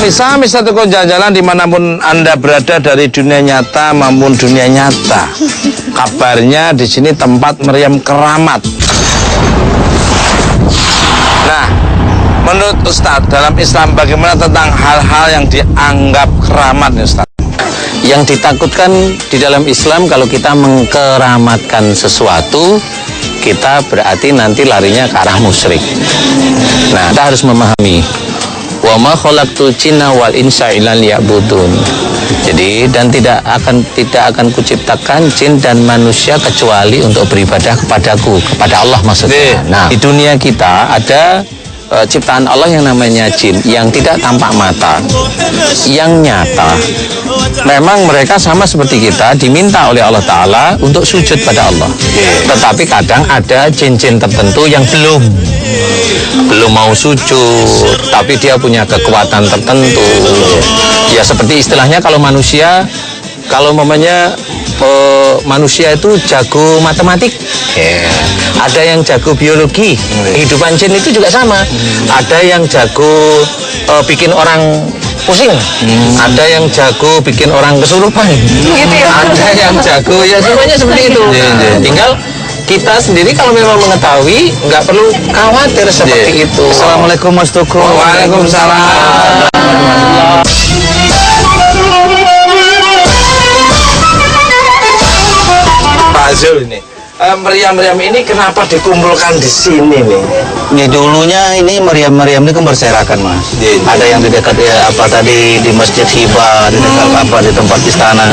Pemirsa, Mr. Tukang Jalan-Jalan dimanapun Anda berada dari dunia nyata maupun dunia nyata. Kabarnya di sini tempat meriam keramat. Nah, menurut Ustadz, dalam Islam bagaimana tentang hal-hal yang dianggap keramat, Ustadz? Yang ditakutkan di dalam Islam kalau kita mengkeramatkan sesuatu, kita berarti nanti larinya ke arah musyrik. Nah, kita harus memahami wa ma khalaqtul jinna wal insa illa liya'budun. Jadi dan tidak akan kuciptakan jin dan manusia kecuali untuk beribadah kepadaku, kepada Allah maksudnya. Nah, di dunia kita ada ciptaan Allah yang namanya jin yang tidak tampak mata, yang nyata. Memang mereka sama seperti kita diminta oleh Allah Ta'ala untuk sujud pada Allah. Tetapi kadang ada jin-jin tertentu yang belum mau sujud, tapi dia punya kekuatan tertentu. Ya seperti istilahnya kalau manusia, kalau mamanya manusia itu jago matematik, ada yang jago biologi. Kehidupan jin itu juga sama. Ada yang jago bikin orang pusing, ada yang jago bikin orang kesurupan, ada yang jago, ya semuanya seperti itu. Tinggal kita sendiri kalau memang mengetahui, nggak perlu khawatir seperti itu. Assalamualaikum Mas Tuku. Waalaikumsalam. Pak Zul ini, meriam-meriam ini kenapa dikumpulkan di sini nih? Di dulunya ini meriam-meriam ini kan berserakan, Mas. Ada yang di dekat di Masjid Hibah, di dekat di tempat istana.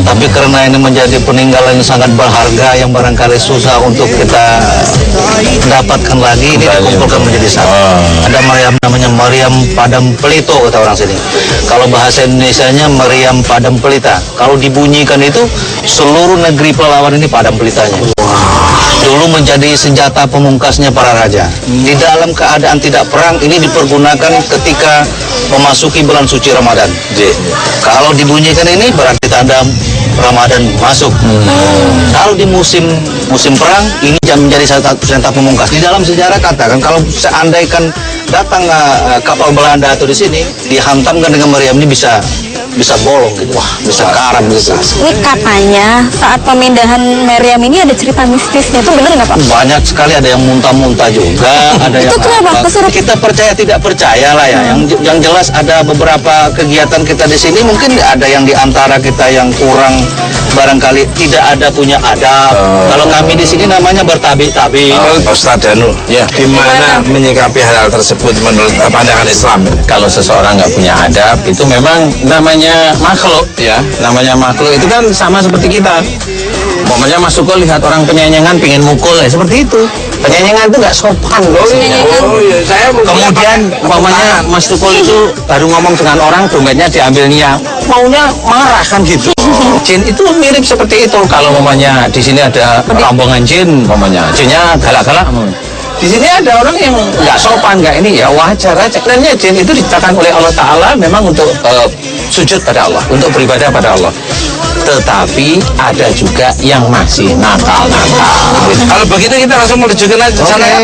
Tapi karena ini menjadi peninggalan yang sangat berharga yang barangkali susah untuk kita dapatkan lagi, ini dikumpulkan menjadi satu. Ada meriam namanya meriam Padam Pelito kata orang sini. Kalau bahasa Indonesianya meriam Padam Pelita. Kalau dibunyikan itu seluruh negeri Pelalawan ini Padam Pelitanya. Dulu menjadi senjata pemungkasnya para raja. Di dalam keadaan tidak perang, ini dipergunakan ketika memasuki bulan suci Ramadan. Kalau dibunyikan ini berarti tanda Ramadan masuk. Kalau di musim perang, ini menjadi senjata pemungkas. Di dalam sejarah katakan kalau seandainya datang kapal Belanda atau di sini dihantamkan dengan meriam ini bisa bolong gitu, bisa karam gitu. Ini katanya saat pemindahan meriam ini ada cerita mistisnya, itu benar nggak Pak? Banyak sekali, ada yang muntah-muntah juga, ada yang apa? Kita percaya tidak percaya lah ya. Yang jelas ada beberapa kegiatan kita di sini, mungkin ada yang diantara kita yang kurang barangkali tidak ada punya adab. Kalau kami di sini namanya bertabi-tabi. Ustaz Danu, gimana menyikapi hal tersebut menurut pandangan Islam? Kalau seseorang nggak punya adab, itu memang namanya makhluk, ya. Namanya makhluk itu kan sama seperti kita. Pokoknya Mas Tukul lihat orang penyenyengan pingin mukul, ya seperti itu. Penyenyengan itu nggak sopan loh. Kemudian pokoknya Mas Tukul itu baru ngomong dengan orang, dompetnya diambilnya, maunya marah kan gitu. Jin itu mirip seperti itu. Kalau mamanya di sini ada rombongan jin, mamanya jinnya galak-galak. Di sini ada orang yang nggak sopan, nggak ini, ya wajar aja. Dan jin itu diciptakan oleh Allah Ta'ala memang untuk sujud pada Allah, untuk beribadah pada Allah. Tetapi ada juga yang masih nakal-nakal. Kalau begitu kita langsung menuju ke sana ya.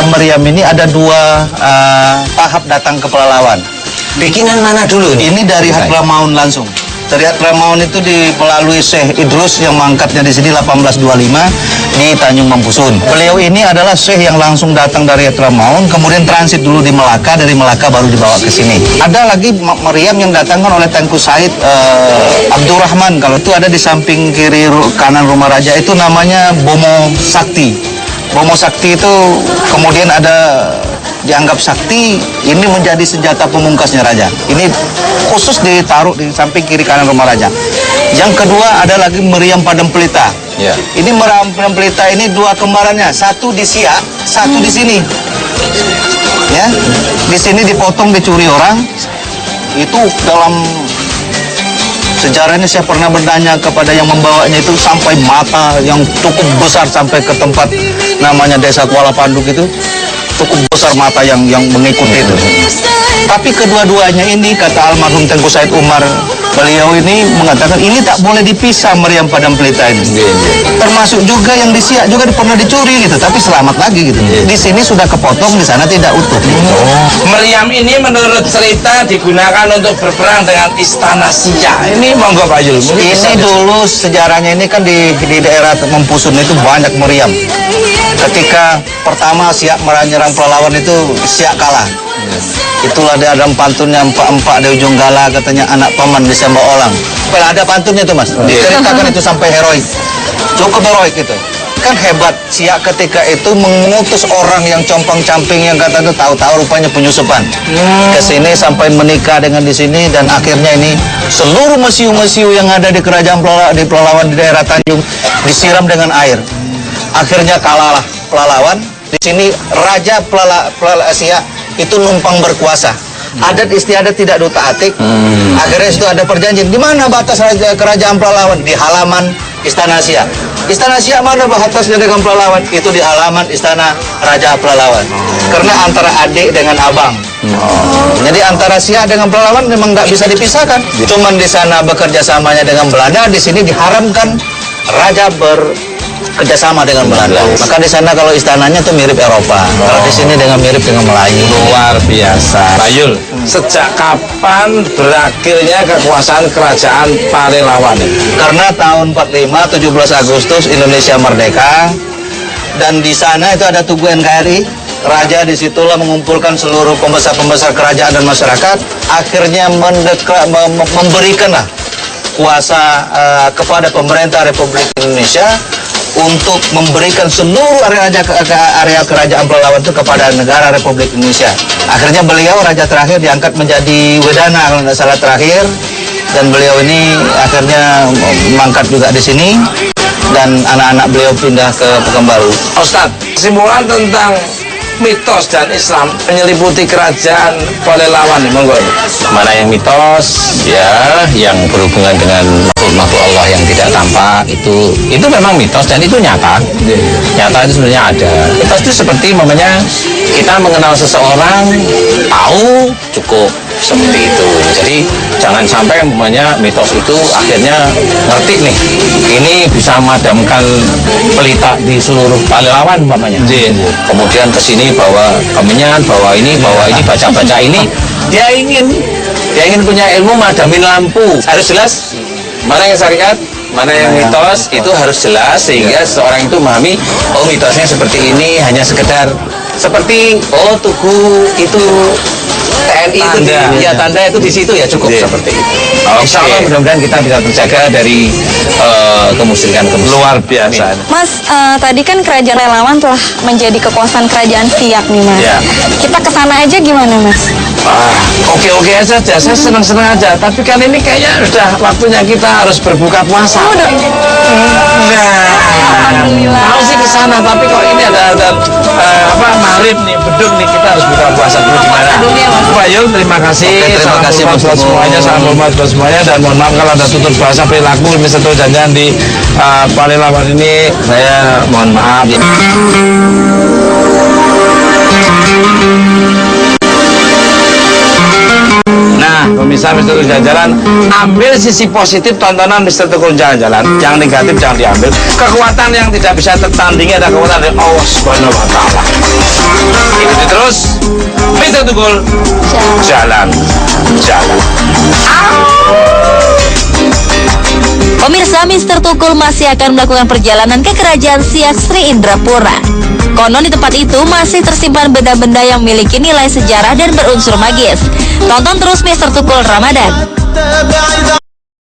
Meriam ini ada dua tahap datang ke Pelalawan. Bikinan mana dulu nih? Ini dari Hadramaut langsung. Dari Hadramaut itu melalui Syekh Idrus yang mangkatnya di sini 1825 di Tanjung Mampusun. Beliau ini adalah Syekh yang langsung datang dari Hadramaut, kemudian transit dulu di Melaka, dari Melaka baru dibawa ke sini. Ada lagi meriam yang datangkan oleh Tengku Said Abdurrahman. Kalau itu ada di samping kiri kanan rumah raja, itu namanya Bomo Sakti. Bomo Sakti itu kemudian ada dianggap sakti, ini menjadi senjata pemungkasnya raja. Ini khusus ditaruh di samping kiri kanan rumah raja. Yang kedua ada lagi meriam Padam Pelita. Ini meriam Padam Pelita ini dua kembarannya, satu di Siak, satu di sini. Ya, di sini dipotong, dicuri orang. Itu dalam sejarahnya saya pernah bertanya kepada yang membawanya itu, sampai mata yang cukup besar sampai ke tempat namanya Desa Kuala Panduk itu. Cukup besar mata yang mengikuti itu. Tapi kedua-duanya ini, kata almarhum Tengku Said Umar beliau ini mengatakan ini tak boleh dipisah meriam Padang Pelita ini. Termasuk juga yang di Siak juga pernah dicuri gitu, tapi selamat lagi gitu. Di sini sudah kepotong, di sana tidak utuh. Meriam ini menurut cerita digunakan untuk berperang dengan istana Siak. Ini monggo Pak Yul. Ini dulu sejarahnya ini kan di daerah Mempusun itu banyak meriam. Ketika pertama Siak menyerang pahlawan itu Siak kalah. Itulah dia ada pantunnya empak-empak di ujung gala katanya anak paman di Sembah Olang. Ada pantunnya tuh Mas. Diceritakan itu sampai heroik. Cukup heroik itu. Kan hebat Siak ketika itu mengutus orang yang compang-camping yang kata itu tahu-tahu rupanya penyusupan. Ke sini sampai menikah dengan di sini dan akhirnya ini seluruh mesiu-mesiu yang ada di kerajaan di pahlawan di daerah Tanjung disiram dengan air. Akhirnya kalahlah pahlawan. Di sini Raja Siak itu numpang berkuasa. Adat istiadat tidak diutak-atik. Akhirnya itu ada perjanjian. Di mana batas kerajaan pahlawan? Di halaman Istana Siak. Istana Siak mana batasnya dengan pahlawan? Itu di halaman Istana Raja Pahlawan. Karena antara adik dengan abang. Jadi antara Siak dengan pahlawan memang nggak bisa dipisahkan. Cuman di sana bekerja samanya dengan Belanda, di sini diharamkan raja kerjasama dengan Belanda. Maka di sana kalau istananya tuh mirip Eropa. Kalau di sini mirip dengan Melayu. Luar biasa. Pak Yul, sejak kapan berakhirnya kekuasaan kerajaan Palelawan? Karena tahun 45, 17 Agustus Indonesia merdeka. Dan di sana itu ada Tugu NKRI. Raja disitulah mengumpulkan seluruh pembesar-pembesar kerajaan dan masyarakat. Akhirnya memberikanlah kuasa kepada pemerintah Republik Indonesia untuk memberikan seluruh area kerajaan pahlawan itu kepada negara Republik Indonesia. Akhirnya beliau raja terakhir diangkat menjadi Wedana kalau tidak salah terakhir, dan beliau ini akhirnya mangkat juga di sini dan anak-anak beliau pindah ke Pekanbaru. Ustadz, kesimpulan tentang mitos dan Islam menyeliputi kerajaan Palelawan, monggo. Mana yang mitos, ya, yang berhubungan dengan makhluk Allah yang tidak tampak, itu memang mitos dan itu nyata. Nyata itu sebenarnya ada. Mitos itu seperti namanya kita mengenal seseorang, tahu cukup seperti itu. Jadi jangan sampai namanya mitos itu akhirnya ngerti nih, ini bisa memadamkan pelita di seluruh Palelawan umpamanya. Kemudian kesini bawa kemenyan, bawa ini baca-baca ini, dia ingin punya ilmu madamin lampu. Harus jelas mana yang syariat, mana yang mitos, itu harus jelas sehingga seseorang itu memahami, oh mitosnya seperti ini, hanya sekedar seperti oh Tugu itu TNI itu tanda itu di situ ya cukup seperti itu. Insya Allah mudah-mudahan kita bisa terjaga dari kemusyrikan. Luar biasa. Mas, tadi kan kerajaan Palelawan telah menjadi kekuasaan kerajaan Siak nih Mas. Ya. Kita kesana aja gimana Mas? Oke aja, saya senang-senang aja. Tapi kan ini kayaknya udah waktunya kita harus berbuka puasa. Alhamdulillah. Mau sih kesana, tapi kok ini ada maghrib nih, beduk nih, kita harus buka puasa dulu di mana? Pak Yul, terima kasih. Terima kasih buat semuanya, salam hormat buat semuanya, dan mohon maaf kalau ada tutur bahasa perilaku misalnya janjian di Palelawan ini, saya mohon maaf. Nah, pemirsa Mister Tukul Jalan-Jalan, ambil sisi positif tontonan Mister Tukul Jalan-Jalan, yang negatif jangan diambil. Kekuatan yang tidak bisa tertandingi ada kekuatan dari Allah Subhanahu wa Ta'ala. Ikuti terus Mister Tukul Jalan-Jalan. Pemirsa, Mister Tukul masih akan melakukan perjalanan ke kerajaan Siak Sri Indrapura. Konon di tempat itu masih tersimpan benda-benda yang memiliki nilai sejarah dan berunsur magis. Tonton terus Mister Tukul Ramadan.